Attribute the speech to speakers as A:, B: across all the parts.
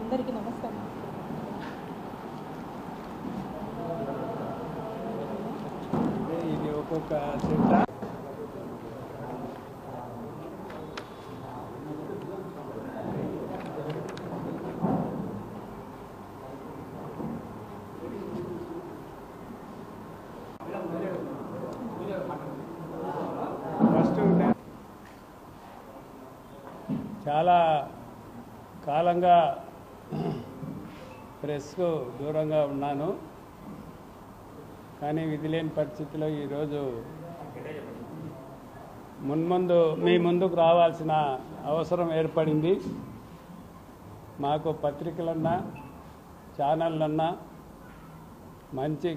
A: అందరికీ నమస్కారం.
B: ఇది ఒక్కొక్క సెట్ ఫస్ట్ చాలా కాలంగా ప్రెస్కు దూరంగా ఉన్నాను. కానీ విధి లేని పరిస్థితిలో ఈరోజు మున్ముందు మీ ముందుకు రావాల్సిన అవసరం ఏర్పడింది. మాకు పత్రికలన్నా ఛానళ్ళన్నా మంచి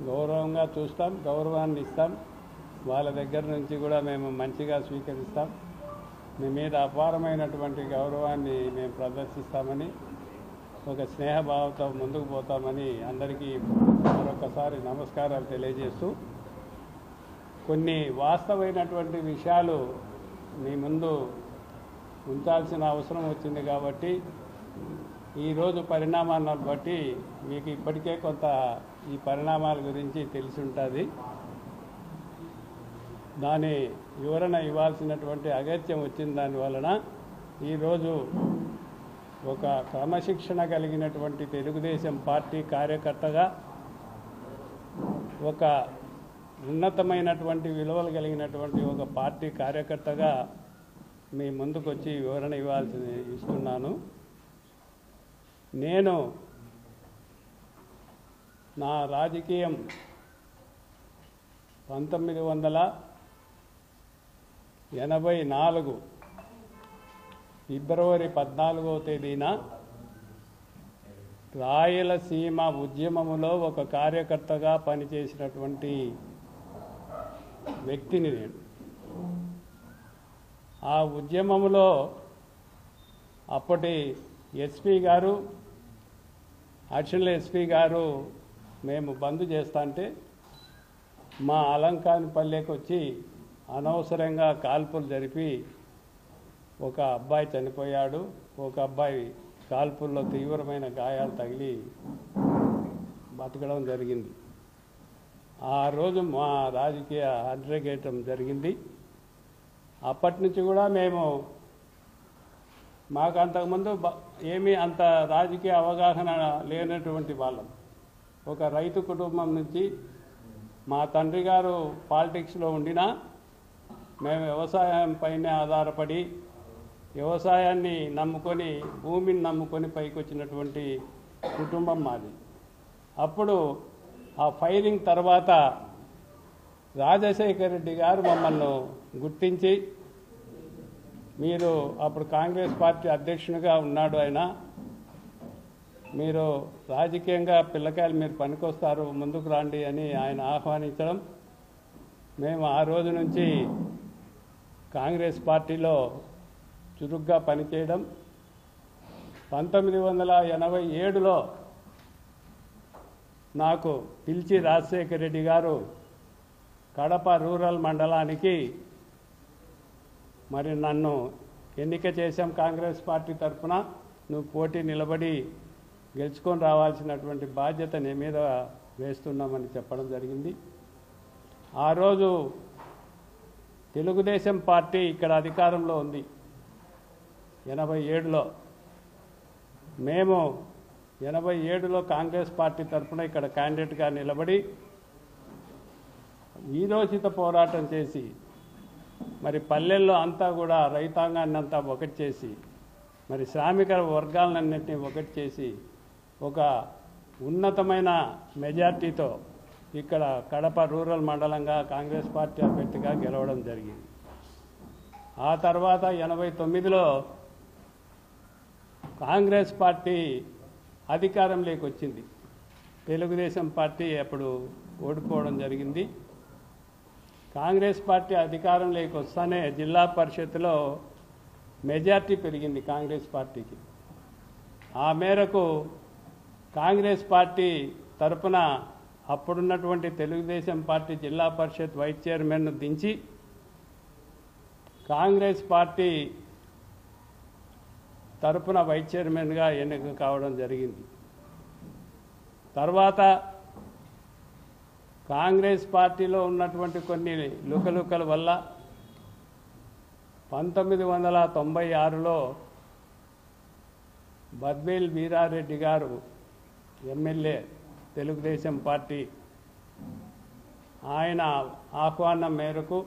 B: గౌరవంగా చూస్తాం, గౌరవాన్ని ఇస్తాం. వాళ్ళ దగ్గర నుంచి కూడా మేము మంచిగా స్వీకరిస్తాం. మీ మీద అపారమైనటువంటి గౌరవాన్ని మేము ప్రదర్శిస్తామని, ఒక స్నేహభావంతో ముందుకు పోతామని అందరికీ మరొకసారి నమస్కారాలు తెలియజేస్తూ, కొన్ని వాస్తవమైనటువంటి విషయాలు మీ ముందు ఉంచాల్సిన అవసరం వచ్చింది కాబట్టి ఈరోజు పరిణామాలను బట్టి మీకు ఇప్పటికే కొంత ఈ పరిణామాల గురించి తెలిసి ఉంటుంది. దాని వివరణ ఇవ్వాల్సినటువంటి అగత్యం వచ్చిన దానివలన ఈరోజు ఒక క్రమశిక్షణ కలిగినటువంటి తెలుగుదేశం పార్టీ కార్యకర్తగా, ఒక ఉన్నతమైనటువంటి విలువలు కలిగినటువంటి ఒక పార్టీ కార్యకర్తగా మీ ముందుకు వచ్చి వివరణ ఇస్తున్నాను. నేను నా రాజకీయం 1984 ఫిబ్రవరి 14వ తేదీన రాయలసీమ ఉద్యమములో ఒక కార్యకర్తగా పనిచేసినటువంటి వ్యక్తిని నేను. ఆ ఉద్యమములో అప్పటి ఎస్పీ గారు, అడిషనల్ ఎస్పీ గారు మేము బంద్ చేస్తా అంటే మా అలంకానిపల్లెకి వచ్చి అనవసరంగా కాల్పులు జరిపి ఒక అబ్బాయి చనిపోయాడు. ఒక అబ్బాయి కాల్పుల్లో తీవ్రమైన గాయాలు తగిలి బతకడం జరిగింది. ఆ రోజు మా రాజకీయ అడ్రగేయటం జరిగింది. అప్పటి నుంచి కూడా మాకు అంతకుముందు ఏమీ అంత రాజకీయ అవగాహన లేనటువంటి వాళ్ళం. ఒక రైతు కుటుంబం నుంచి మా తండ్రి గారు పాలిటిక్స్లో ఉండినా మేము వ్యవసాయం పైనే ఆధారపడి, వ్యవసాయాన్ని నమ్ముకొని, భూమిని నమ్ముకొని పైకి వచ్చినటువంటి కుటుంబం మాది. అప్పుడు ఆ ఫైరింగ్ తర్వాత రాజశేఖర రెడ్డి గారు మమ్మల్ని గుర్తించి, మీరు అప్పుడు కాంగ్రెస్ పార్టీ అధ్యక్షునిగా ఉన్నాడు ఆయన, మీరు రాజకీయంగా పిల్లకాయలు మీరు పనికొస్తారు, ముందుకు రండి అని ఆయన ఆహ్వానించడం, మేము ఆ రోజు నుంచి కాంగ్రెస్ పార్టీలో చురుగ్గా పనిచేయడం. 1987లో నాకు పిలిచి రాజశేఖర రెడ్డి గారు కడప రూరల్ మండలానికి మరి నన్ను ఎన్నిక చేశాం. కాంగ్రెస్ పార్టీ తరఫున నువ్వు పోటీ నిలబడి గెలుచుకొని రావాల్సినటువంటి బాధ్యత నీ మీద వేస్తున్నామని చెప్పడం జరిగింది. ఆ రోజు తెలుగుదేశం పార్టీ ఇక్కడ అధికారంలో ఉంది 87లో. మేము 87లో కాంగ్రెస్ పార్టీ తరఫున ఇక్కడ క్యాండిడేట్గా నిలబడి వీరోచిత పోరాటం చేసి, మరి పల్లెల్లో అంతా కూడా రైతాంగాన్ని అంతా ఒకటి చేసి, మరి శ్రామిక వర్గాలన్నింటినీ ఒకటి చేసి ఒక ఉన్నతమైన మెజార్టీతో ఇక్కడ కడప రూరల్ మండలంగా కాంగ్రెస్ పార్టీ అభ్యర్థిగా గెలవడం జరిగింది. ఆ తర్వాత 89లో కాంగ్రెస్ పార్టీ అధికారంలోకి వచ్చింది. తెలుగుదేశం పార్టీ అప్పుడు ఓడిపోవడం జరిగింది. కాంగ్రెస్ పార్టీ అధికారంలోకి వస్తానే జిల్లా పరిషత్లో మెజార్టీ పెరిగింది కాంగ్రెస్ పార్టీకి. ఆ మేరకు కాంగ్రెస్ పార్టీ తరపున అప్పుడున్నటువంటి తెలుగుదేశం పార్టీ జిల్లా పరిషత్ వైస్ చైర్మన్ను దించి కాంగ్రెస్ పార్టీ తరపున వైస్ చైర్మన్గా ఎన్నిక కావడం జరిగింది. తర్వాత కాంగ్రెస్ పార్టీలో ఉన్నటువంటి కొన్ని లుకలుకల వల్ల 1996లో బద్వేల్ వీరారెడ్డి గారు ఎమ్మెల్యే తెలుగుదేశం పార్టీ ఆయన ఆహ్వానం మేరకు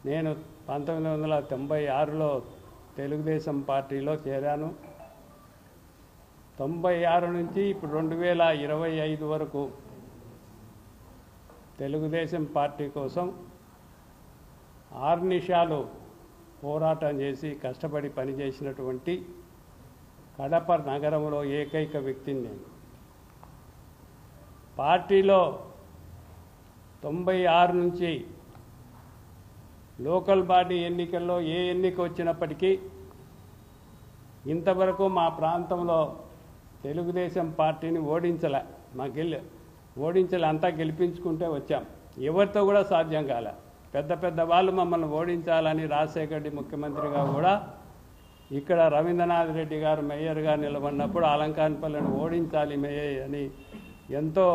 B: నేను 1996లో తెలుగుదేశం పార్టీలో చేరాను. 96 నుంచి ఇప్పుడు 2025 వరకు తెలుగుదేశం పార్టీ కోసం ఆర్నిషాలు పోరాటం చేసి కష్టపడి పనిచేసినటువంటి కడప నగరంలో ఏకైక వ్యక్తిని నేను. పార్టీలో 96 నుంచి లోకల్ బాడీ ఎన్నికల్లో ఏ ఎన్నిక వచ్చినప్పటికీ ఇంతవరకు మా ప్రాంతంలో తెలుగుదేశం పార్టీని ఓడించలే అంతా గెలిపించుకుంటే వచ్చాం. ఎవరితో కూడా సాధ్యం కాలే. పెద్ద పెద్ద వాళ్ళు మమ్మల్ని ఓడించాలని రాజశేఖర రెడ్డి ముఖ్యమంత్రిగా కూడా ఇక్కడ రవీంద్రనాథ్ రెడ్డి గారు మేయర్గా నిలబడినప్పుడు అలంకాన్పల్లిని ఓడించాలి మేయర్ అని ఎంతో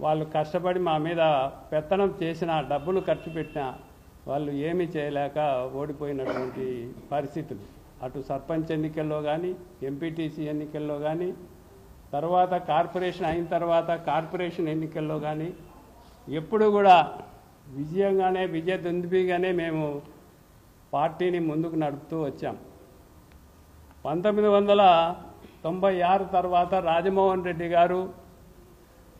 B: వాళ్ళు కష్టపడి మా మీద పెత్తనం చేసిన, డబ్బులు ఖర్చు పెట్టిన వాళ్ళు ఏమీ చేయలేక ఓడిపోయినటువంటి పరిస్థితులు. అటు సర్పంచ్ ఎన్నికల్లో కానీ, ఎంపీటీసీ ఎన్నికల్లో కానీ, తర్వాత కార్పొరేషన్ అయిన తర్వాత కార్పొరేషన్ ఎన్నికల్లో కానీ ఎప్పుడు కూడా విజయదుందుబిగానే మేము పార్టీని ముందుకు నడుపుతూ వచ్చాం. 1996 తర్వాత రాజమోహన్ రెడ్డి గారు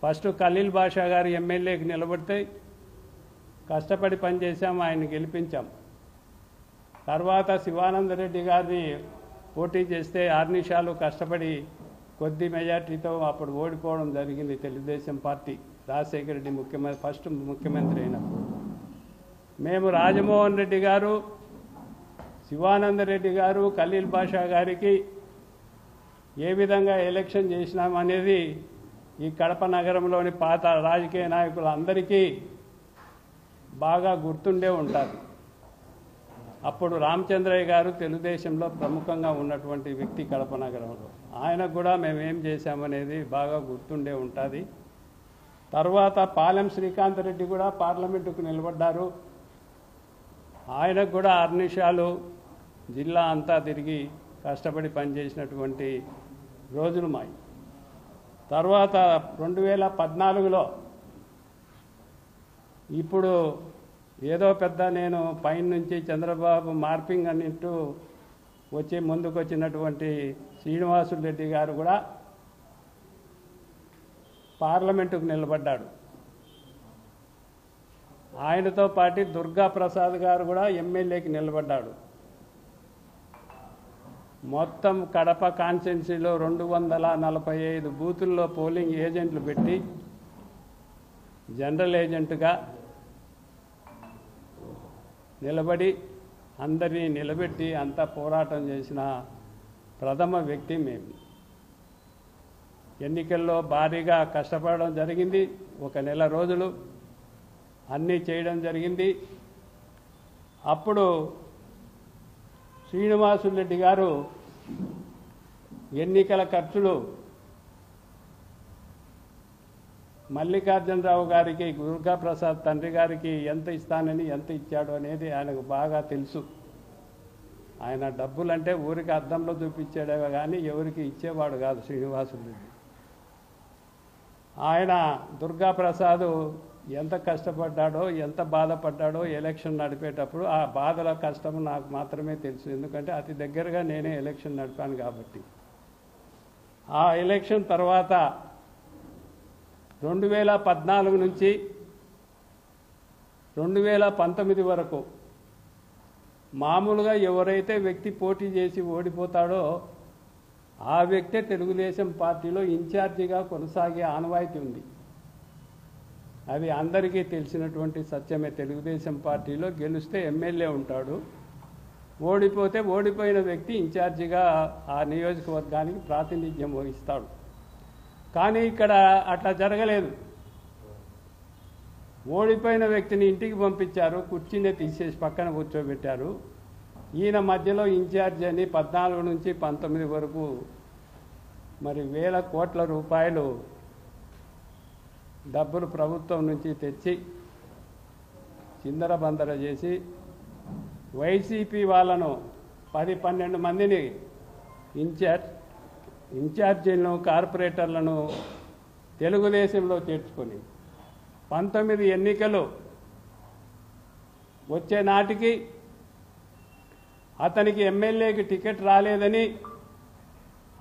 B: ఫస్ట్ ఖలీల్ బాషా గారు ఎమ్మెల్యేకి నిలబడితే కష్టపడి పనిచేసాం, ఆయన్ని గెలిపించాం. తర్వాత శివానందరెడ్డి గారిని పోటీ చేస్తే ఆర్నిషాలు కష్టపడి కొద్ది మెజార్టీతో అప్పుడు ఓడిపోవడం జరిగింది. తెలుగుదేశం పార్టీ రాజశేఖర రెడ్డి ఫస్ట్ ముఖ్యమంత్రి అయినప్పుడు మేము రాజమోహన్ రెడ్డి గారు, శివానందరెడ్డి గారు, ఖలీల్ బాషా గారికి ఏ విధంగా ఎలక్షన్ చేసినామనేది ఈ కడప నగరంలోని పాత రాజకీయ నాయకులందరికీ బాగా గుర్తుండే ఉంటుంది. అప్పుడు రామచంద్రయ్య గారు తెలుగుదేశంలో ప్రముఖంగా ఉన్నటువంటి వ్యక్తి కడప నగరంలో. ఆయనకు కూడా మేమేం చేశామనేది బాగా గుర్తుండే ఉంటుంది. తర్వాత పాలెం శ్రీకాంత్ రెడ్డి కూడా పార్లమెంటుకు నిలబడ్డారు. ఆయనకు కూడా అర్నిషాలు జిల్లా అంతా తిరిగి కష్టపడి పనిచేసినటువంటి రోజులు మాయి. తర్వాత 2014లో ఇప్పుడు ఏదో పెద్ద నేను పైన నుంచి చంద్రబాబు మార్పింగ్ అన్నింటూ వచ్చి ముందుకు వచ్చినటువంటి శ్రీనివాసులు రెడ్డి గారు కూడా పార్లమెంటుకు నిలబడ్డాడు. ఆయనతో పాటు దుర్గా ప్రసాద్ గారు కూడా ఎమ్మెల్యేకి నిలబడ్డాడు. మొత్తం కడప కాన్స్టిట్యున్సీలో 245 బూతుల్లో పోలింగ్ ఏజెంట్లు పెట్టి జనరల్ ఏజెంట్గా నిలబడి అందరినీ నిలబెట్టి అంతా పోరాటం చేసిన ప్రథమ వ్యక్తి మేము. ఎన్నికల్లో భారీగా కష్టపడడం జరిగింది. 1 నెల రోజులు అన్నీ చేయడం జరిగింది. అప్పుడు శ్రీనివాసులు రెడ్డి గారు ఎన్నికల ఖర్చులు మల్లికార్జునరావు గారికి, దుర్గా ప్రసాద్ తండ్రి గారికి ఎంత ఇస్తానని ఎంత ఇచ్చాడు అనేది ఆయనకు బాగా తెలుసు. ఆయన డబ్బులంటే ఊరికి అద్దంలో చూపించాడే కానీ ఎవరికి ఇచ్చేవాడు కాదు శ్రీనివాసులు రెడ్డి. ఆయన దుర్గా ప్రసాద్ ఎంత కష్టపడ్డాడో, ఎంత బాధపడ్డాడో ఎలక్షన్ నడిపేటప్పుడు ఆ బాధల కష్టం నాకు మాత్రమే తెలుసు. ఎందుకంటే అతి దగ్గరగా నేనే ఎలక్షన్ నడిపాను కాబట్టి. ఆ ఎలక్షన్ తర్వాత 2014 నుంచి 2019 వరకు మామూలుగా ఎవరైతే వ్యక్తి పోటీ చేసి ఓడిపోతాడో ఆ వ్యక్తే తెలుగుదేశం పార్టీలో ఇన్ఛార్జిగా కొనసాగే ఆనవాయితీ ఉంది. అది అందరికీ తెలిసినటువంటి సత్యమే. తెలుగుదేశం పార్టీలో గెలిస్తే ఎమ్మెల్యే ఉంటాడు, ఓడిపోతే ఓడిపోయిన వ్యక్తి ఇన్ఛార్జిగా ఆ నియోజకవర్గానికి ప్రాతినిధ్యం వహిస్తాడు. కానీ ఇక్కడ అట్లా జరగలేదు. ఓడిపోయిన వ్యక్తిని ఇంటికి పంపించారు, కుర్చీనే తీసేసి పక్కన కూర్చోబెట్టారు. ఈయన మధ్యలో ఇన్ఛార్జ్ అని 14 నుంచి 19 వరకు మరి వేల కోట్ల రూపాయలు డబ్బులు ప్రభుత్వం నుంచి తెచ్చి చిందరబందర చేసి వైసీపీ వాళ్ళను 10-12 మందిని ఇన్ఛార్జీలను కార్పొరేటర్లను తెలుగుదేశంలో చేర్చుకొని 19 ఎన్నికలు వచ్చే నాటికి అతనికి ఎమ్మెల్యేకి టికెట్ రాలేదని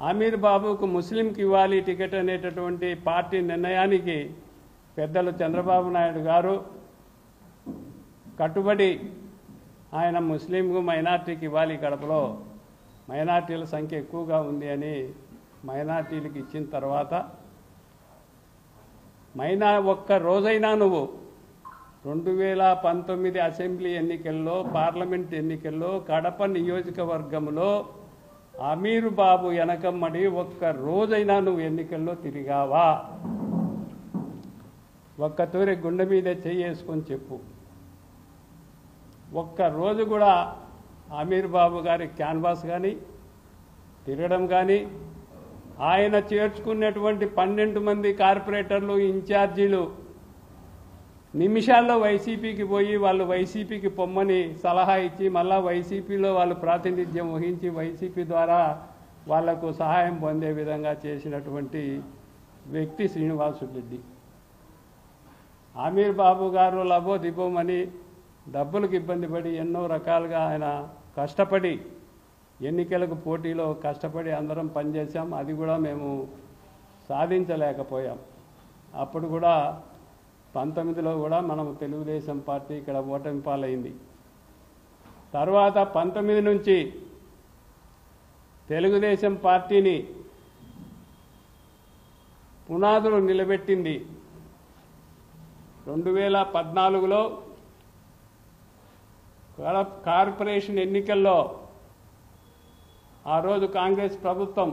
B: అమీర్ బాబుకు ముస్లింకి ఇవ్వాలి టికెట్ అనేటటువంటి పార్టీ నిర్ణయానికి పెద్దలు చంద్రబాబు నాయుడు గారు కట్టుబడి ఆయన ముస్లింకు మైనార్టీకి ఇవ్వాలి, కడపలో మైనార్టీల సంఖ్య ఎక్కువగా ఉంది అని మైనార్టీలకు ఇచ్చిన తర్వాత ఒక్క రోజైనా నువ్వు 2019 అసెంబ్లీ ఎన్నికల్లో పార్లమెంట్ ఎన్నికల్లో కడప నియోజకవర్గంలో అమీర్ బాబు వెనకమ్మడి ఒక్క రోజైనా నువ్వు ఎన్నికల్లో తిరిగావా? ఒక్క తూరి గుండె మీద చేసుకొని చెప్పు. ఒక్క రోజు కూడా అమీర్ బాబు గారి క్యాన్వాస్ కానీ తిరగడం కానీ ఆయన చేర్చుకున్నటువంటి 12 మంది కార్పొరేటర్లు ఇన్ఛార్జీలు నిమిషాల్లో వైసీపీకి పోయి వాళ్ళు వైసీపీకి పొమ్మని సలహా ఇచ్చి మళ్ళా వైసీపీలో వాళ్ళు ప్రాతినిధ్యం వహించి వైసీపీ ద్వారా వాళ్లకు సహాయం పొందే విధంగా చేసినటువంటి వ్యక్తి శ్రీనివాసురెడ్డి. అమీర్ బాబు గారు లబో దిబోమని డబ్బులకు ఇబ్బంది పడి ఎన్నో రకాలుగా ఆయన కష్టపడి ఎన్నికలకు పోటీలో కష్టపడి అందరం పనిచేశాం. అది కూడా మేము సాధించలేకపోయాం. అప్పుడు కూడా 19లో కూడా మనం తెలుగుదేశం పార్టీ ఇక్కడ ఓటమి పాలైంది. తర్వాత 19 నుంచి తెలుగుదేశం పార్టీని పునాదులు నిలబెట్టింది 2014లో కార్పొరేషన్ ఎన్నికల్లో ఆ రోజు కాంగ్రెస్ ప్రభుత్వం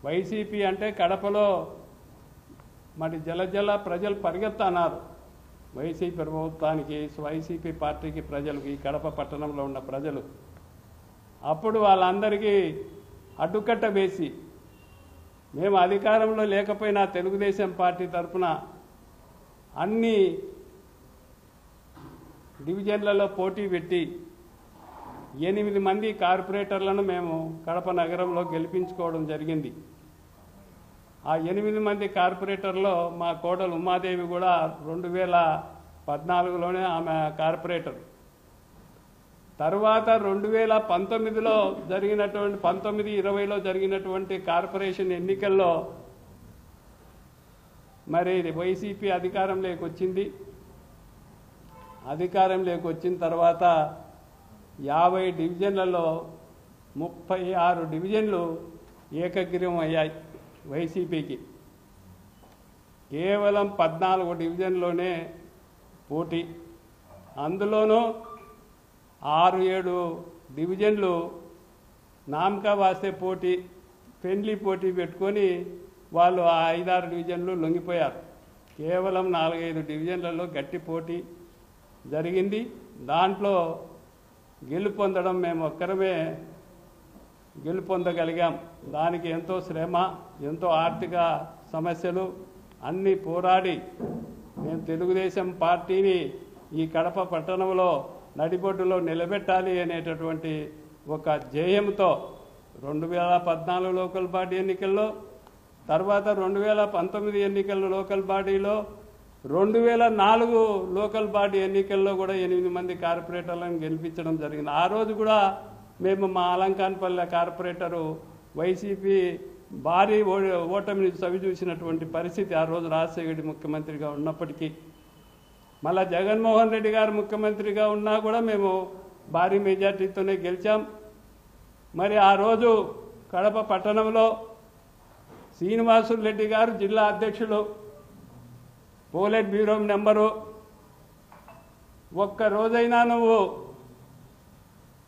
B: వైసీపీ అంటే కడపలో మరి జల ప్రజలు పరిగెత్తన్నారు వైసీపీ ప్రభుత్వానికి, వైసీపీ పార్టీకి, ప్రజలకి, కడప పట్టణంలో ఉన్న ప్రజలు. అప్పుడు వాళ్ళందరికీ అడ్డుకట్ట వేసి మేము అధికారంలో లేకపోయినా తెలుగుదేశం పార్టీ తరఫున అన్ని డివిజన్లలో పోటీ పెట్టి 8 మంది కార్పొరేటర్లను మేము కడప నగరంలో గెలిపించుకోవడం జరిగింది. ఆ 8 మంది కార్పొరేటర్లో మా కోడలు ఉమాదేవి కూడా 2014లోనే ఆమె కార్పొరేటర్. తర్వాత 2019లో జరిగినటువంటి 19-20లో జరిగినటువంటి కార్పొరేషన్ ఎన్నికల్లో మరి వైసీపీ అధికారంలోకి వచ్చింది. అధికారంలోకి వచ్చిన తర్వాత 50 డివిజన్లలో 36 డివిజన్లు ఏకగ్రీవం అయ్యాయి వైసీపీకి. కేవలం 14 డివిజన్లోనే పోటీ. అందులోనూ 6-7 డివిజన్లు నామకా వాస్తే పోటీ, ఫ్రెండ్లీ పోటీ పెట్టుకొని వాళ్ళు ఆ 5-6 డివిజన్లు లొంగిపోయారు. కేవలం 4-5 డివిజన్లలో గట్టి పోటీ జరిగింది. దాంట్లో గెలుపొందడం మేము ఒక్కరమే గెలుపొందగలిగాం. దానికి ఎంతో శ్రమ, ఎంతో ఆర్థిక సమస్యలు అన్నీ పోరాడి మేము తెలుగుదేశం పార్టీని ఈ కడప పట్టణంలో నడిబొడ్డులో నిలబెట్టాలి అనేటటువంటి ఒక ధ్యేయంతో 2014 లోకల్ బాడీ ఎన్నికల్లో, తర్వాత 2019 ఎన్నికల్లో లోకల్ బాడీలో, 2004 లోకల్ బాడీ ఎన్నికల్లో కూడా 8 మంది కార్పొరేటర్లను గెలిపించడం జరిగింది. ఆ రోజు కూడా మేము మా అలంకాన్పల్లె కార్పొరేటరు వైసీపీ భారీ ఓటమిని చవిచూసినటువంటి పరిస్థితి ఆ రోజు రాజశేఖర ముఖ్యమంత్రిగా ఉన్నప్పటికీ, మళ్ళా జగన్మోహన్ రెడ్డి గారు ముఖ్యమంత్రిగా ఉన్నా కూడా మేము భారీ మెజార్టీతోనే గెలిచాం. మరి ఆ రోజు కడప పట్టణంలో శ్రీనివాసురెడ్డి గారు జిల్లా అధ్యక్షులు, పోలిట్ బ్యూరో నెంబరు. ఒక్క రోజైనా నువ్వు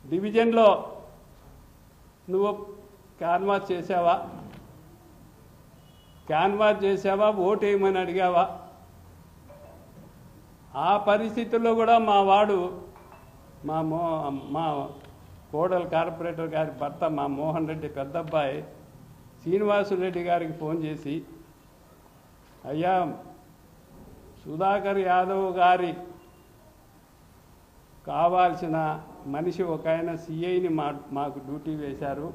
B: డివిజన్లో నువ్వు క్యాన్వాస్ చేసావా? క్యాన్వాస్ చేసావా? ఓటు వేయమని అడిగావా? ఆ పరిస్థితుల్లో కూడా మా వాడు మా కోడలు కార్పొరేటర్ గారి భర్త మా మోహన్ రెడ్డి పెద్ద అబ్బాయి శ్రీనివాసురెడ్డి గారికి ఫోన్ చేసి, అయ్యా సుధాకర్ యాదవ్ గారి కావాల్సిన మనిషి ఒక ఆయన సిఐని మాకు డ్యూటీ వేశారు,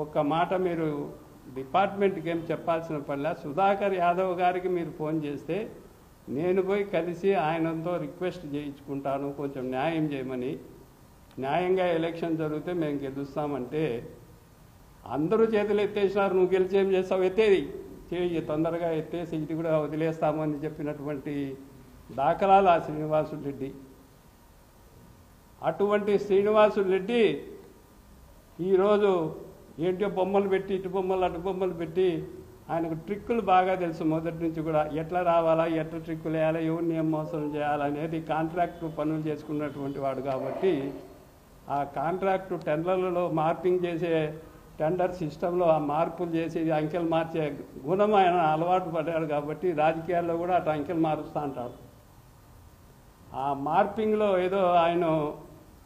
B: ఒక్క మాట మీరు డిపార్ట్మెంట్కి ఏం చెప్పాల్సిన పనిలా సుధాకర్ యాదవ్ గారికి మీరు ఫోన్ చేస్తే నేను పోయి కలిసి ఆయనతో రిక్వెస్ట్ చేయించుకుంటాను, కొంచెం న్యాయం చేయమని. న్యాయంగా ఎలక్షన్ జరిగితే మేము గెలుస్తామంటే అందరూ చేతులు ఎత్తేసినారు. నువ్వు గెలిచి ఏం చేస్తావు, ఎత్తేది చేయి తొందరగా ఎత్తేసి ఇది కూడా వదిలేస్తామని చెప్పినటువంటి దాఖలాలు ఆ శ్రీనివాసురెడ్డి. అటువంటి శ్రీనివాసురెడ్డి ఈరోజు ఏంటో బొమ్మలు పెట్టి ఇటు బొమ్మలు అటు బొమ్మలు పెట్టి ఆయనకు ట్రిక్కులు బాగా తెలుసు మొదటి నుంచి కూడా. ఎట్లా రావాలా, ఎట్లా ట్రిక్కులు వేయాలా, ఎవరిని ఏం మోసం చేయాలనేది కాంట్రాక్టు పనులు చేసుకున్నటువంటి వాడు కాబట్టి ఆ కాంట్రాక్టు టెండర్లలో మార్పింగ్ చేసే టెండర్ సిస్టంలో ఆ మార్పులు చేసి అంకెలు మార్చే గుణం ఆయన అలవాటు పడ్డాడు కాబట్టి రాజకీయాల్లో కూడా అటు అంకెలు మారుస్తూ అంటాడు. ఆ మార్పింగ్లో ఏదో ఆయన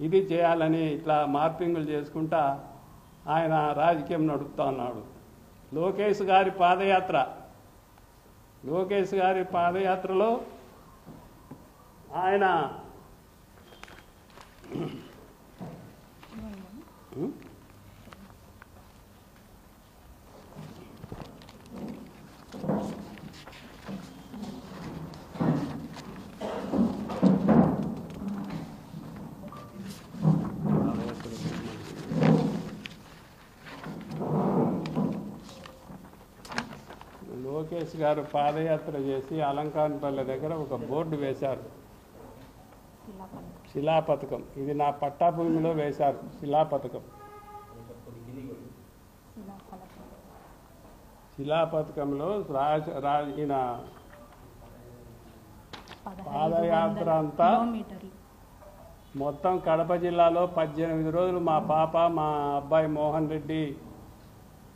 B: ఇది చేయాలని ఇట్లా మార్పింగులు చేసుకుంటా ఆయన రాజకీయం నడుపుతా ఉన్నాడు. లోకేష్ గారి పాదయాత్రలో ఆయన లోకేష్ గారు పాదయాత్ర చేసి అలంకాన్పల్లి దగ్గర ఒక బోర్డు వేశారు, శిలాపథకం. ఇది నా పట్టాభూమిలో వేశారు శిలాపథకం. శిలాపథకంలో ఈయన పాదయాత్ర అంతా మొత్తం కడప జిల్లాలో 18 రోజులు మా పాప మా అబ్బాయి మోహన్ రెడ్డి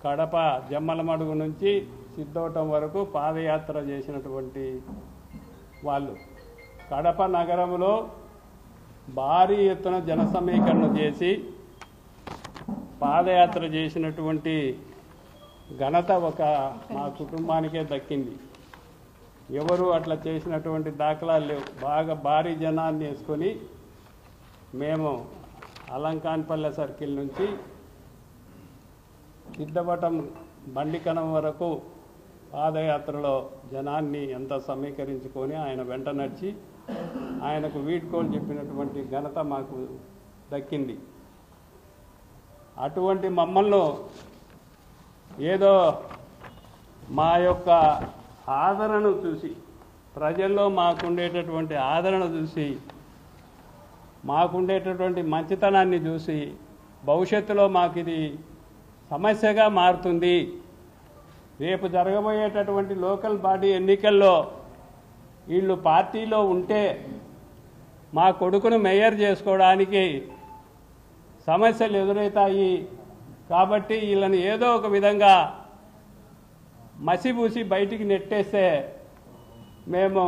B: కడప జమ్మలమడుగు నుంచి సిద్ధవటం వరకు పాదయాత్ర చేసినటువంటి వాళ్ళు. కడప నగరంలో భారీ ఎత్తున జన సమీకరణ చేసి పాదయాత్ర చేసినటువంటి ఘనత మా కుటుంబానికే దక్కింది. ఎవరు అట్లా చేసినటువంటి దాఖలాలు లేవు. బాగా భారీ జనాన్ని వేసుకొని మేము అలంకాన్పల్లె సర్కిల్ నుంచి సిద్ధవటం బండికణం వరకు పాదయాత్రలో జనాన్ని ఎంత సమీకరించుకొని ఆయన వెంట నడిచి ఆయనకు వీడ్కోలు చెప్పినటువంటి ఘనత మాకు దక్కింది. అటువంటి మమ్మల్ని ఏదో మా యొక్క ఆదరణను చూసి, ప్రజల్లో మాకుండేటటువంటి ఆదరణ చూసి, మాకుండేటటువంటి మంచితనాన్ని చూసి భవిష్యత్తులో మాకు ఇది సమస్యగా మారుతుంది, రేపు జరగబోయేటటువంటి లోకల్ బాడీ ఎన్నికల్లో వీళ్ళు పార్టీలో ఉంటే మా కొడుకును మేయర్ చేసుకోవడానికి సమస్యలు ఎదురవుతాయి కాబట్టి వీళ్ళని ఏదో ఒక విధంగా మసిబూసి బయటికి నెట్టేస్తే మేము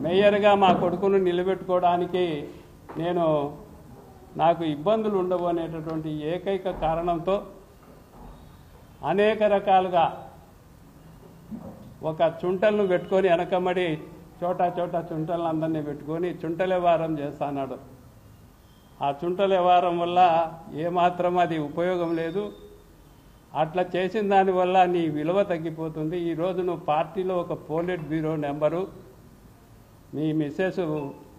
B: మేయర్గా మా కొడుకును నిలబెట్టుకోవడానికి నాకు ఇబ్బందులు ఉండవు అనేటటువంటి ఏకైక కారణంతో అనేక రకాలుగా ఒక చుంటలను పెట్టుకొని వెనకమ్మడి చోటా చుంటలను అందరినీ పెట్టుకొని చుంటల వ్యవహారం చేస్తున్నాడు. ఆ చుంటల వ్యవహారం వల్ల ఏమాత్రం అది ఉపయోగం లేదు. అట్లా చేసిన దానివల్ల నీ విలువ తగ్గిపోతుంది. ఈరోజు నువ్వు పార్టీలో ఒక పోలిట్ బ్యూరో నెంబరు, మీ మిస్సెస్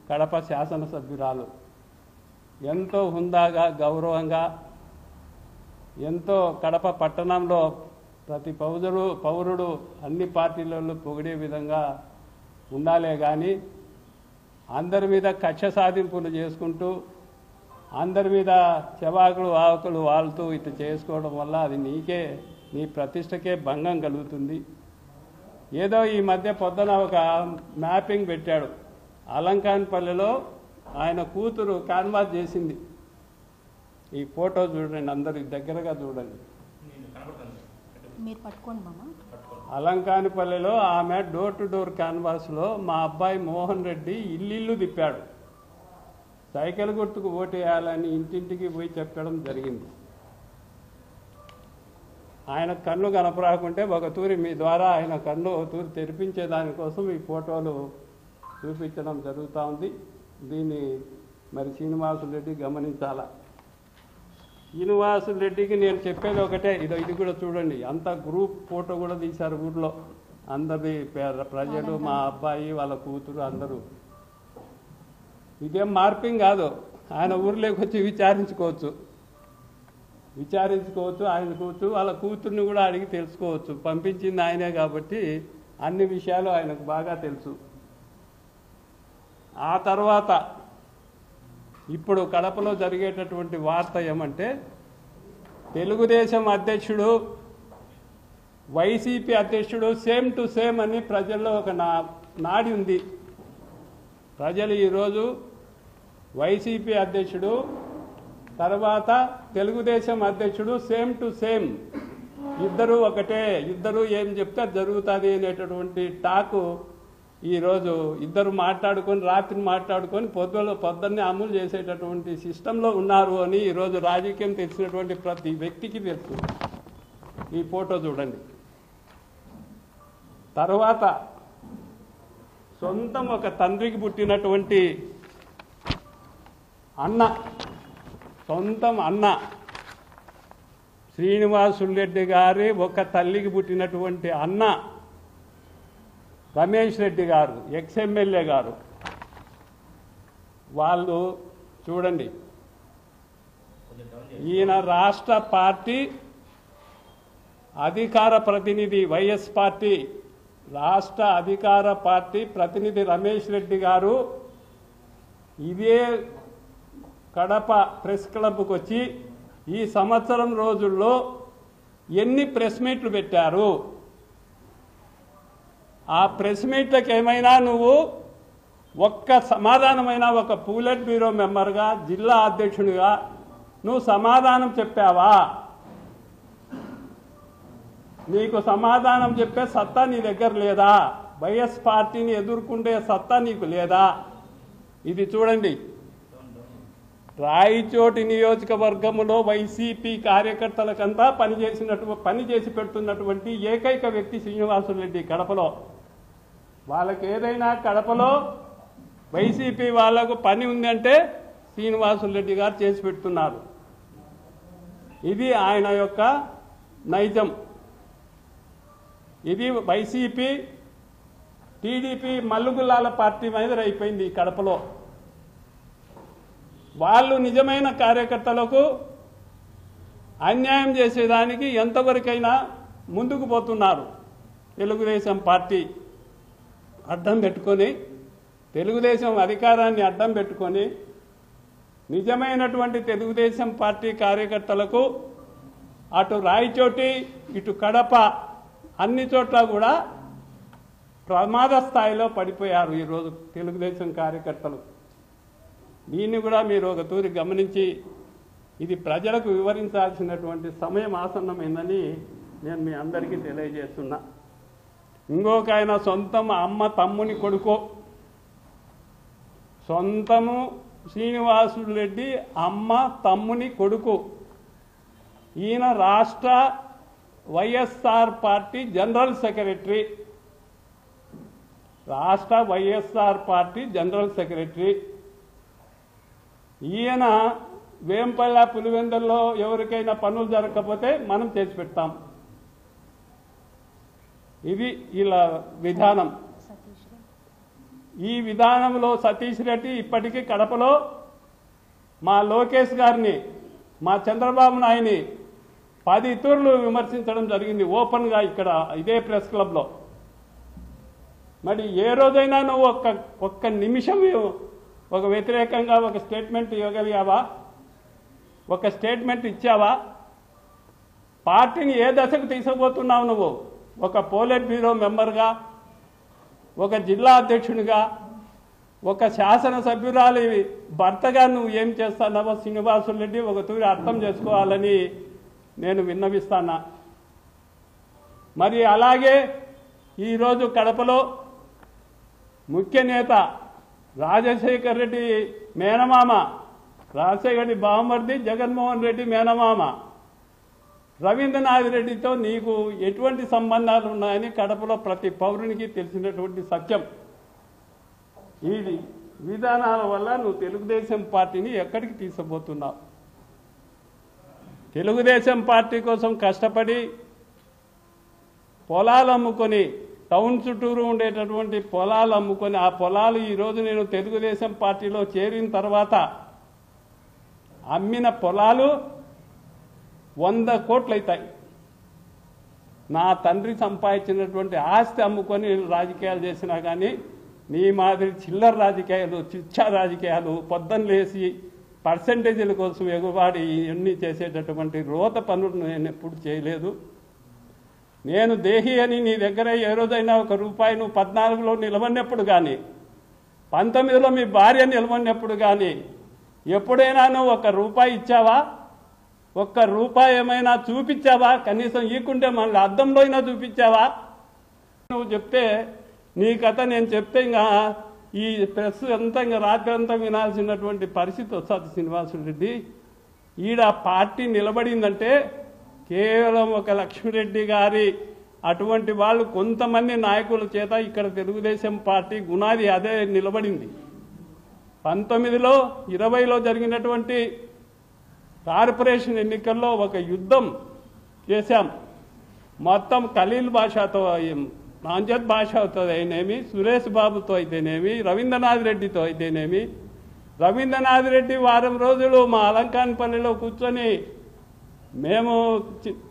B: కడప శాసనసభ్యురాలు, ఎంతో హుందాగా గౌరవంగా ఎంతో కడప పట్టణంలో ప్రతి పౌరుడు అన్ని పార్టీలలో పొగిడే విధంగా ఉండాలే కానీ అందరి మీద కక్ష సాధింపులు చేసుకుంటూ అందరి మీద చెవాకులు ఆకులు వాళ్తూ ఇట్లా చేసుకోవడం వల్ల అది నీ ప్రతిష్టకే భంగం కలుగుతుంది. ఏదో ఈ మధ్య పొద్దున ఒక మ్యాపింగ్ పెట్టాడు. అలంకాన్పల్లిలో ఆయన కూతురు కాన్వాస్ చేసింది. ఈ ఫోటో చూడండి, అందరి దగ్గరగా చూడండి. అలంకాన్పల్లిలో ఆమె డోర్ టు డోర్ క్యాన్వాస్లో మా అబ్బాయి మోహన్ రెడ్డి ఇల్లు తిప్పాడు. సైకిల్ గుర్తుకు ఓటేయాలని ఇంటింటికి పోయి చెప్పడం జరిగింది. ఆయన కన్ను కనపరాకుంటే ఒక తూరి మీ ద్వారా ఆయన కన్ను ఒక తూరి తెరిపించే దానికోసం ఈ ఫోటోలు చూపించడం జరుగుతూ ఉంది. దీన్ని మరి శ్రీనివాసులరెడ్డి గమనించాలా. శ్రీనివాసులరెడ్డికి నేను చెప్పేది ఒకటే, ఇది కూడా చూడండి, అంత గ్రూప్ ఫోటో కూడా తీశారు ఊర్లో అందరి ప్రజలు, మా అబ్బాయి వాళ్ళ కూతురు అందరూ. ఇదేం మార్పింగ్ కాదు, ఆయన ఊర్లోకి వచ్చి విచారించుకోవచ్చు, ఆయన కూర్చు వాళ్ళ కూతుర్ని కూడా అడిగి తెలుసుకోవచ్చు. పంపించింది ఆయనే కాబట్టి అన్ని విషయాలు ఆయనకు బాగా తెలుసు. ఆ తర్వాత ఇప్పుడు కడపలో జరిగేటటువంటి వార్త ఏమంటే, తెలుగుదేశం అధ్యక్షుడు వైసీపీ అధ్యక్షుడు సేమ్ టు సేమ్ అని ప్రజల్లో ఒక నాడి ఉంది. ప్రజలు ఈరోజు వైసీపీ అధ్యక్షుడు తర్వాత తెలుగుదేశం అధ్యక్షుడు సేమ్ టు సేమ్, ఇద్దరు ఒకటే, ఇద్దరు ఏం చెప్తే జరుగుతుంది అనేటటువంటి టాకు ఈరోజు ఇద్దరు మాట్లాడుకొని రాత్రి మాట్లాడుకొని పొద్దున్నే అమలు చేసేటటువంటి సిస్టంలో ఉన్నారు అని ఈరోజు రాజకీయం తెలిసినటువంటి ప్రతి వ్యక్తికి తెలుసు. ఈ ఫోటో చూడండి. తర్వాత సొంతం ఒక తండ్రికి పుట్టినటువంటి అన్న, సొంతం అన్న శ్రీనివాసులరెడ్డి గారి ఒక తల్లికి పుట్టినటువంటి అన్న రమేష్ రెడ్డి గారు, ఎక్స్ఎమ్మెల్యే గారు, వాళ్ళు చూడండి, ఈయన రాష్ట్ర పార్టీ అధికార ప్రతినిధి, వైఎస్ పార్టీ రాష్ట్ర అధికార పార్టీ ప్రతినిధి రమేష్ రెడ్డి గారు ఇదే కడప ప్రెస్ క్లబ్కు వచ్చి ఈ సంవత్సరం రోజుల్లో ఎన్ని ప్రెస్ మీట్లు పెట్టారు, ఆ ప్రెస్ మీట్లకు ఏమైనా నువ్వు ఒక్క సమాధానమైనా ఒక పోలిట్ బ్యూరో మెంబర్గా, జిల్లా అధ్యక్షుడిగా నువ్వు సమాధానం చెప్పావా? నీకు సమాధానం చెప్పే సత్తా నీ దగ్గర లేదా? వైఎస్ పార్టీని ఎదుర్కొంటే సత్తా నీకు లేదా? ఇది చూడండి, రాయచోటి నియోజకవర్గంలో వైసీపీ కార్యకర్తలకంతా పని చేసి పెడుతున్నటువంటి ఏకైక వ్యక్తి శ్రీనివాసులరెడ్డి కడపలో. వాళ్ళకి ఏదైనా కడపలో వైసీపీ వాళ్లకు పని ఉందంటే శ్రీనివాసులరెడ్డి గారు చేసి పెడుతున్నారు. ఇది ఆయన యొక్క నైజం. ఇది వైసీపీ టీడీపీ మల్లుగుల్లాల పార్టీ మీద అయిపోయింది ఈ కడపలో. వాళ్ళు నిజమైన కార్యకర్తలకు అన్యాయం చేసేదానికి ఎంతవరకైనా ముందుకు పోతున్నారు. తెలుగుదేశం పార్టీ అడ్డం పెట్టుకొని, తెలుగుదేశం అధికారాన్ని అడ్డం పెట్టుకొని నిజమైనటువంటి తెలుగుదేశం పార్టీ కార్యకర్తలకు అటు రాయచోటి ఇటు కడప అన్ని చోట్ల కూడా ప్రమాద స్థాయిలో పడిపోయారు ఈరోజు తెలుగుదేశం కార్యకర్తలు. దీన్ని కూడా మీరు ఒక తూరి గమనించి ఇది ప్రజలకు వివరించాల్సినటువంటి సమయం ఆసన్నమైందని నేను మీ అందరికీ తెలియజేస్తున్నా. ఇంకొక ఆయన సొంతం అమ్మ తమ్ముని కొడుకు, సొంతము శ్రీనివాసులరెడ్డి అమ్మ తమ్ముని కొడుకు, ఈయన రాష్ట్ర వైఎస్ఆర్ పార్టీ జనరల్ సెక్రటరీ, రాష్ట్ర వైఎస్ఆర్ పార్టీ జనరల్ సెక్రటరీ. ఈయన వేంపల్ల పులివెందుల్లో ఎవరికైనా పనులు జరగకపోతే మనం చేసి పెడతాం. ఇది ఇలా విధానం. ఈ విధానంలో సతీష్ రెడ్డి ఇప్పటికీ కడపలో మా లోకేష్ గారిని, మా చంద్రబాబు నాయుడిని 10 తూర్లు విమర్శించడం జరిగింది ఓపెన్గా ఇక్కడ ఇదే ప్రెస్ క్లబ్లో. మరి ఏ రోజైనా నువ్వు ఒక్క నిమిషం ఒక వ్యతిరేకంగా ఒక స్టేట్మెంట్ ఇవ్వగలిగావా? ఒక స్టేట్మెంట్ ఇచ్చావా? పార్టీని ఏ దశకు తీసుకుపోతున్నావు నువ్వు? ఒక పోలిట్ బ్యూరో మెంబర్గా, ఒక జిల్లా అధ్యక్షునిగా, ఒక శాసనసభ్యురాలి భర్తగా నువ్వు ఏం చేస్తున్నావో శ్రీనివాసులరెడ్డి ఒక తూరి అర్థం చేసుకోవాలని నేను విన్నవిస్తానా. మరి అలాగే ఈరోజు కడపలో ముఖ్య నేత రాజశేఖర్ రెడ్డి మేనమామ, రాజశేఖర్ రెడ్డి బావమర్ది, జగన్మోహన్ రెడ్డి మేనమామ. రవీంద్రనాథ్ రెడ్డితో నీకు ఎటువంటి సంబంధాలు ఉన్నాయని కడపలో ప్రతి పౌరునికి తెలిసినటువంటి సత్యం. ఈ విధానాల వల్ల నువ్వు తెలుగుదేశం పార్టీని ఎక్కడికి తీసుకుపోతున్నావు? తెలుగుదేశం పార్టీ కోసం కష్టపడి పొలాలు అమ్ముకొని, టౌన్ చుట్టూరు ఉండేటటువంటి పొలాలు అమ్ముకొని, ఆ పొలాలు ఈరోజు నేను తెలుగుదేశం పార్టీలో చేరిన తర్వాత అమ్మిన పొలాలు 100 కోట్లు అవుతాయి. నా తండ్రి సంపాదించినటువంటి ఆస్తి అమ్ముకొని రాజకీయాలు చేసినా కానీ నీ మాదిరి చిల్లర రాజకీయాలు, చిచ్చా రాజకీయాలు, పొద్దున్న లేసి పర్సంటేజీల కోసం ఎగుబాడి ఇవన్నీ చేసేటటువంటి రోత పనులు నేను ఎప్పుడు చేయలేదు. నేను దేహి అని నీ దగ్గర ఏ రోజైనా ₹1 నువ్వు 14లో నిలబడినప్పుడు కానీ, 19లో మీ భార్య నిలబడినప్పుడు కానీ ఎప్పుడైనా నువ్వు ₹1 ఇచ్చావా? ₹1 ఏమైనా చూపించావా? కనీసం ఈకుంటే మళ్ళీ అద్దంలో అయినా చూపించావా? నువ్వు చెప్తే నీ కథ నేను చెప్తే ఇంకా ఈ ప్రెస్ అంతా ఇంకా రాత్రి అంతా వినాల్సినటువంటి పరిస్థితి వస్తుంది. శ్రీనివాసరెడ్డి ఈడ పార్టీ నిలబడిందంటే కేవలం ఒక లక్ష్మిరెడ్డి గారి అటువంటి వాళ్ళు కొంతమంది నాయకుల చేత ఇక్కడ తెలుగుదేశం పార్టీ గుణాది అదే నిలబడింది. 19లో 20లో జరిగినటువంటి కార్పొరేషన్ ఎన్నికల్లో ఒక యుద్ధం చేశాం. మొత్తం ఖలీల్ భాషతో, నాంజద్ భాషతో అయితేనేమి, సురేష్ బాబుతో అయితేనేమి, రవీంద్రనాథ్ రెడ్డితో అయితేనేమి. రవీంద్రనాథ్ రెడ్డి వారం రోజులు మా అలంకాన్పల్లిలో కూర్చొని మేము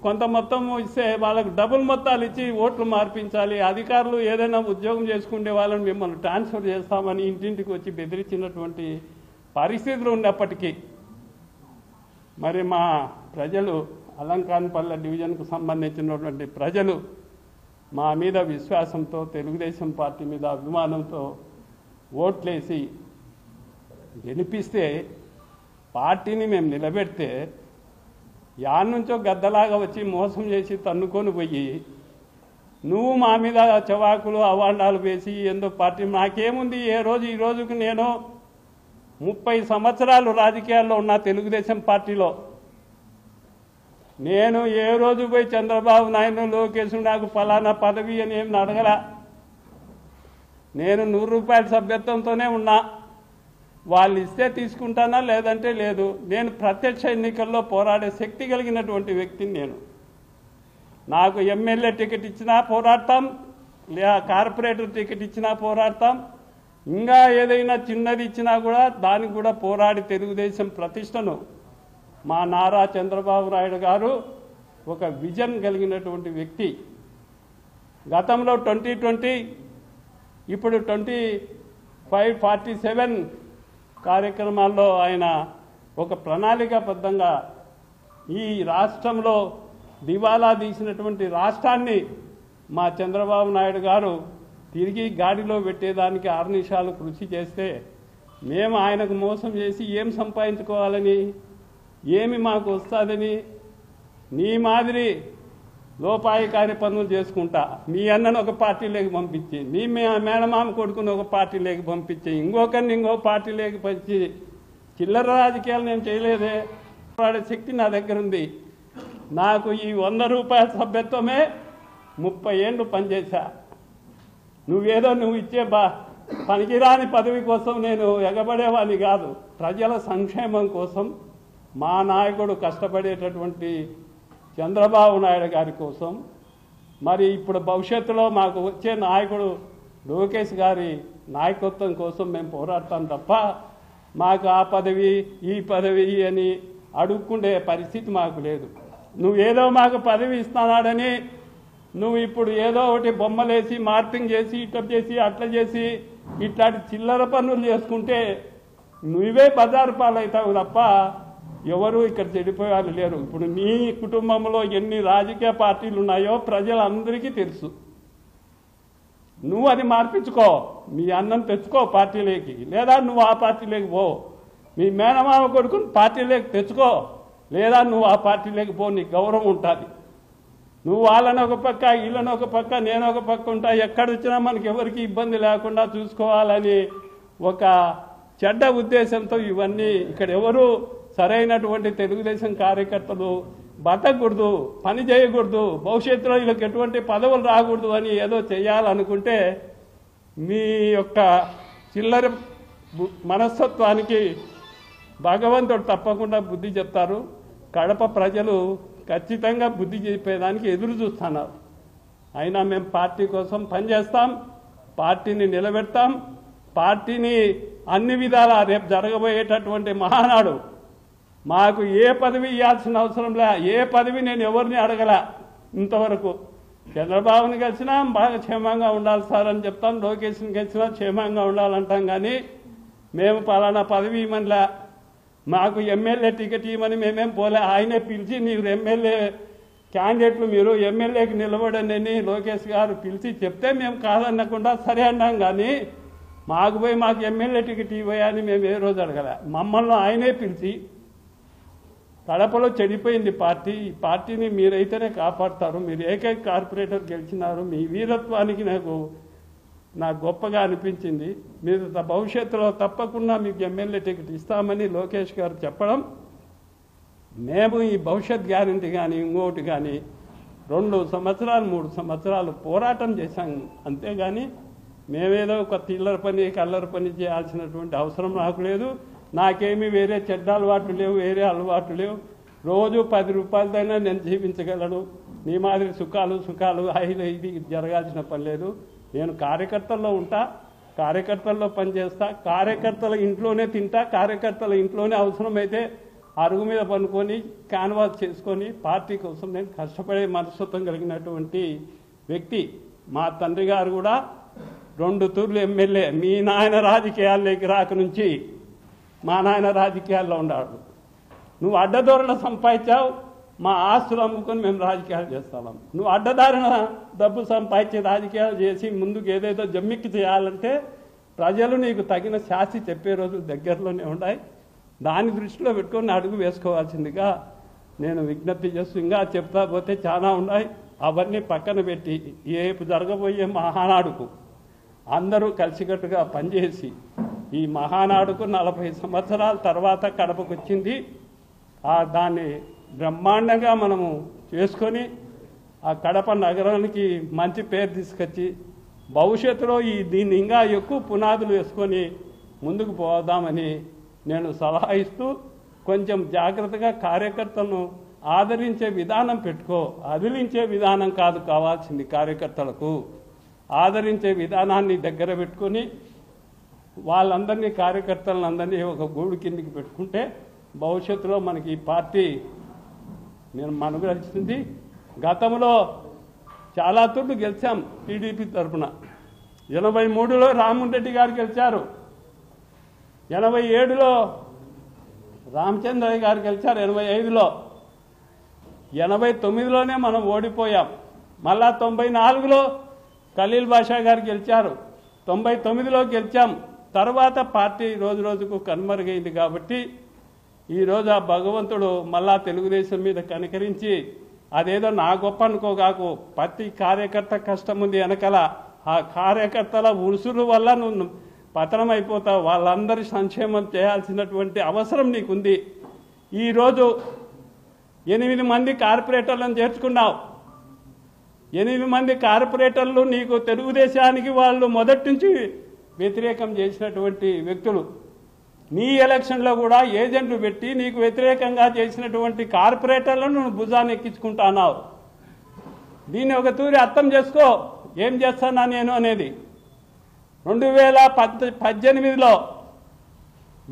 B: కొంత మొత్తం ఇస్తే వాళ్ళకు డబుల్ మొత్తాలు ఇచ్చి ఓట్లు మార్పించాలి, అధికారులు ఏదైనా ఉద్యోగం చేసుకునే వాళ్ళని మిమ్మల్ని ట్రాన్స్ఫర్ చేస్తామని ఇంటింటికి వచ్చి బెదిరించినటువంటి పరిస్థితులు ఉన్నప్పటికీ మరి మా ప్రజలు, అలంకాన్పల్లి డివిజన్కు సంబంధించినటువంటి ప్రజలు మా మీద విశ్వాసంతో, తెలుగుదేశం పార్టీ మీద అభిమానంతో ఓట్లేసి గెలిపిస్తే పార్టీని మేము నిలబెడితే యాన్నుంచో గద్దలాగా వచ్చి మోసం చేసి తన్నుకొని పోయి నువ్వు మా మీద చవాకులు అవాండాలు వేసి ఎందో పార్టీ నాకేముంది. ఈ రోజుకి నేను 30 సంవత్సరాలు రాజకీయాల్లో ఉన్నా తెలుగుదేశం పార్టీలో. నేను ఏ రోజు పోయి చంద్రబాబు నాయుడు, లోకేష్ నాకు ఫలానా పదవి అని ఏమి అడగల. నేను ₹100 సభ్యత్వంతోనే ఉన్నా. వాళ్ళు ఇస్తే తీసుకుంటానా, లేదంటే లేదు. నేను ప్రత్యక్ష ఎన్నికల్లో పోరాడే శక్తి కలిగినటువంటి వ్యక్తిని. నేను నాకు ఎమ్మెల్యే టికెట్ ఇచ్చినా పోరాడతాం, కార్పొరేటర్ టికెట్ ఇచ్చినా పోరాడతాం, ఇంకా ఏదైనా చిన్నది ఇచ్చినా కూడా దానికి కూడా పోరాడి తెలుగుదేశం ప్రతిష్టను మా నారా చంద్రబాబు నాయుడు గారు ఒక విజన్ కలిగినటువంటి వ్యక్తి. గతంలో 2020, ఇప్పుడు 2547 కార్యక్రమాల్లో ఆయన ఒక ప్రణాళికాబద్ధంగా ఈ రాష్ట్రంలో దివాలా తీసినటువంటి రాష్ట్రాన్ని మా చంద్రబాబు నాయుడు గారు తిరిగి గాడిలో పెట్టేదానికి 6 నిమిషాలు కృషి చేస్తే మేము ఆయనకు మోసం చేసి ఏం సంపాదించుకోవాలని, ఏమి మాకు వస్తుందని నీ మాదిరి లోపాయికారి పనులు చేసుకుంటా మీ అన్నను ఒక పార్టీలోకి పంపించి, మీ మేనమామ కొడుకుని ఒక పార్టీలోకి పంపించి, ఇంకొకరిని ఇంకో పార్టీలోకి పంచి చిల్లర రాజకీయాలు నేను చేయలేదే. వాడే శక్తి నా దగ్గర ఉంది. నాకు ఈ ₹100 సభ్యత్వమే 30 ఏళ్ళు పనిచేశా. నువ్వు ఇచ్చే పనికిరాని పదవి కోసం నేను ఎగబడేవాడిని కాదు. ప్రజల సంక్షేమం కోసం మా నాయకుడు కష్టపడేటటువంటి చంద్రబాబు నాయుడు గారి కోసం, మరి ఇప్పుడు భవిష్యత్తులో మాకు వచ్చే నాయకుడు లోకేష్ గారి నాయకత్వం కోసం మేము పోరాడతాం తప్ప మాకు ఆ పదవి ఈ పదవి అని అడుక్కుండే పరిస్థితి మాకు లేదు. నువ్వేదో మాకు పదవి ఇస్తున్నాడని నువ్వు ఇప్పుడు ఏదో ఒకటి బొమ్మలేసి మార్పింగ్ చేసి ఇట్లా చేసి అట్లా చేసి ఇట్లాంటి చిల్లర పనులు చేసుకుంటే నువ్వే బజారు పాలవుతావు తప్ప ఎవరు ఇక్కడ చెడిపోయేవాళ్ళు లేరు. ఇప్పుడు నీ కుటుంబంలో ఎన్ని రాజకీయ పార్టీలు ఉన్నాయో ప్రజలందరికీ తెలుసు. నువ్వు అది మార్పించుకో, మీ అన్నం తెచ్చుకో పార్టీలోకి, లేదా నువ్వు ఆ పార్టీలోకి పో. మీ మేనమామ కొడుకుని పార్టీలోకి తెచ్చుకో, లేదా నువ్వు ఆ పార్టీలోకి పో. నీకు గౌరవం ఉంటుంది. నువ్వు వాళ్ళని ఒక పక్క, వీళ్ళని ఒక పక్క, నేను ఒక పక్క ఉంటా. ఎక్కడొచ్చినా మనకి ఎవరికి ఇబ్బంది లేకుండా చూసుకోవాలని ఒక చెడ్డ ఉద్దేశంతో ఇవన్నీ ఇక్కడ ఎవరు సరైనటువంటి తెలుగుదేశం కార్యకర్తలు బతకూడదు, పని చేయకూడదు, భవిష్యత్తులో వీళ్ళకి ఎటువంటి పదవులు రాకూడదు అని ఏదో చేయాలనుకుంటే మీ యొక్క చిల్లర మనస్తత్వానికి భగవంతుడు తప్పకుండా బుద్ధి చెప్తారు. కడప ప్రజలు ఖచ్చితంగా బుద్ధి చెప్పేదానికి ఎదురు చూస్తున్నారు. అయినా మేము పార్టీ కోసం పనిచేస్తాం, పార్టీని నిలబెడతాం, పార్టీని అన్ని విధాలా రేపు జరగబోయేటటువంటి మహానాడు మాకు ఏ పదవి ఇవ్వాల్సిన అవసరం లే, ఏ పదవి నేను ఎవరిని అడగల. ఇంతవరకు చంద్రబాబుని కలిసినా బాగా క్షేమంగా ఉండాలి సార్ అని చెప్తాం, లోకేష్ని కలిసినా క్షేమంగా ఉండాలంటాం. కానీ మేము పలానా పదవి ఇవ్వమనిలే, మాకు ఎమ్మెల్యే టికెట్ ఇవ్వమని మేమేం పోలే. ఆయనే పిలిచి మీరు ఎమ్మెల్యే క్యాండిడేట్లు మీరు ఎమ్మెల్యేకి నిలబడండి లోకేష్ గారు పిలిచి చెప్తే మేము కాదనకుండా సరే అన్నాం. కానీ మాకు పోయి మాకు ఎమ్మెల్యే టికెట్ ఇవ్వని మేము ఏ రోజు అడగలే. మమ్మల్ని ఆయనే పిలిచి కడపలో చెడిపోయింది పార్టీ, ఈ పార్టీని మీరైతేనే కాపాడతారు, మీరు ఏకైక కార్పొరేటర్ గెలిచినారు, మీ వీరత్వానికి నాకు గొప్పగా అనిపించింది. మీరు భవిష్యత్తులో తప్పకుండా మీకు ఎమ్మెల్యే టికెట్ ఇస్తామని లోకేష్ గారు చెప్పడం, మేము ఈ భవిష్యత్ గ్యారంటీ కానీ ఇంకోటి కానీ 2 సంవత్సరాలు 3 సంవత్సరాలు పోరాటం చేశాం. అంతేగాని మేమేదో ఒక తిల్లర పని కల్లర పని చేయాల్సినటువంటి అవసరం నాకు లేదు. నాకేమీ వేరే చెడ్డ అలవాట్లు లేవు, వేరే అలవాట్లు లేవు. రోజు 10 రూపాయలతోనే నేను జీవించగలను. నీ మాదిరి సుఖాలు హైలు ఇది జరగాల్సిన పని లేదు. నేను కార్యకర్తల్లో ఉంటా, కార్యకర్తల్లో పనిచేస్తా, కార్యకర్తల ఇంట్లోనే తింటా, కార్యకర్తల ఇంట్లోనే అవసరమైతే అరుగు మీద పనుకొని క్యాన్వాస్ చేసుకొని పార్టీ కోసం నేను కష్టపడే మనస్తత్వం కలిగినటువంటి వ్యక్తి. మా తండ్రి గారు కూడా 2 తూర్లు ఎమ్మెల్యే. మీ నాయన రాజకీయాల్లోకి రాక నుంచి మా నాయన రాజకీయాల్లో ఉన్నాడు. నువ్వు అడ్డదోరణ సంపాదించావు, మా ఆస్తులు అమ్ముకొని మేము రాజకీయాలు చేస్తాం. నువ్వు అడ్డదారిన డబ్బు సంపాదించి రాజకీయాలు చేసి ముందుకు ఏదేదో జమ్మిక్కి చేయాలంటే ప్రజలు నీకు తగిన శాస్తి చెప్పే రోజులు దగ్గరలోనే ఉన్నాయి. దాన్ని దృష్టిలో పెట్టుకొని అడుగు వేసుకోవాల్సిందిగా నేను విజ్ఞప్తి చేస్తూ, ఇంకా చెప్తా పోతే చాలా ఉన్నాయి. అవన్నీ పక్కన పెట్టి రేపు జరగబోయే మహానాడుకు అందరూ కలిసికట్టుగా పనిచేసి ఈ మహానాడుకు 40 సంవత్సరాల తర్వాత కడపకు వచ్చింది. దాన్ని బ్రహ్మాండంగా మనము చేసుకొని ఆ కడప నగరానికి మంచి పేరు తీసుకొచ్చి భవిష్యత్తులో దీన్ని ఇంకా ఎక్కువ పునాదులు వేసుకొని ముందుకు పోదామని నేను సలహా ఇస్తూ, కొంచెం జాగ్రత్తగా కార్యకర్తలను ఆదరించే విధానం పెట్టుకో. అదిలించే విధానం కాదు కావాల్సింది, కార్యకర్తలకు ఆదరించే విధానాన్ని దగ్గర పెట్టుకొని వాళ్ళందరినీ కార్యకర్తలందరినీ ఒక గూడు కిందికి పెట్టుకుంటే భవిష్యత్తులో మనకి ఈ పార్టీ మనుగడిస్తుంది. గతంలో చాలా తూర్లు గెలిచాం టీడీపీ తరఫున. 83లో రామ్మోహన్ రెడ్డి గారు గెలిచారు, 87లో రామచంద్రయ్య గారు గెలిచారు, 85లో, 89లోనే మనం ఓడిపోయాం. మళ్ళా 94లో ఖలీల్ బాషా గారు గెలిచారు, 99లో గెలిచాం. తర్వాత పార్టీ రోజు రోజుకు కనుమరుగైంది. కాబట్టి ఈరోజు ఆ భగవంతుడు మళ్ళా తెలుగుదేశం మీద కనికరించి, అదేదో నా గొప్ప అనుకోగాకు, ప్రతి కార్యకర్త కష్టం ఉంది వెనకల. ఆ కార్యకర్తల ఉరుసుల వల్ల నువ్వు పతనం అయిపోతావు. వాళ్ళందరి సంక్షేమం చేయాల్సినటువంటి అవసరం నీకుంది. ఈరోజు 8 మంది కార్పొరేటర్లను చేర్చుకున్నావు. 8 మంది కార్పొరేటర్లు నీకు తెలుగుదేశానికి వాళ్ళు మొదటి నుంచి వ్యతిరేకం చేసినటువంటి వ్యక్తులు. నీ ఎలక్షన్లో కూడా ఏజెంట్లు పెట్టి నీకు వ్యతిరేకంగా చేసినటువంటి కార్పొరేటర్లను నువ్వు భుజాన్ని ఎక్కించుకుంటున్నావు. దీన్ని ఒక తూరి అర్థం చేసుకో, ఏం చేస్తానా నేను అనేది. 2018లో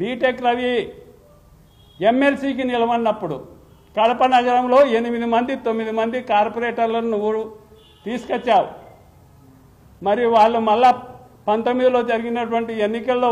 B: బీటెక్ రవి ఎమ్మెల్సీకి నిలవన్నప్పుడు కడప నగరంలో 8 మంది 9 మంది కార్పొరేటర్లను నువ్వు తీసుకొచ్చావు. మరి వాళ్ళు మళ్ళా 19లో జరిగినటువంటి ఎన్నికల్లో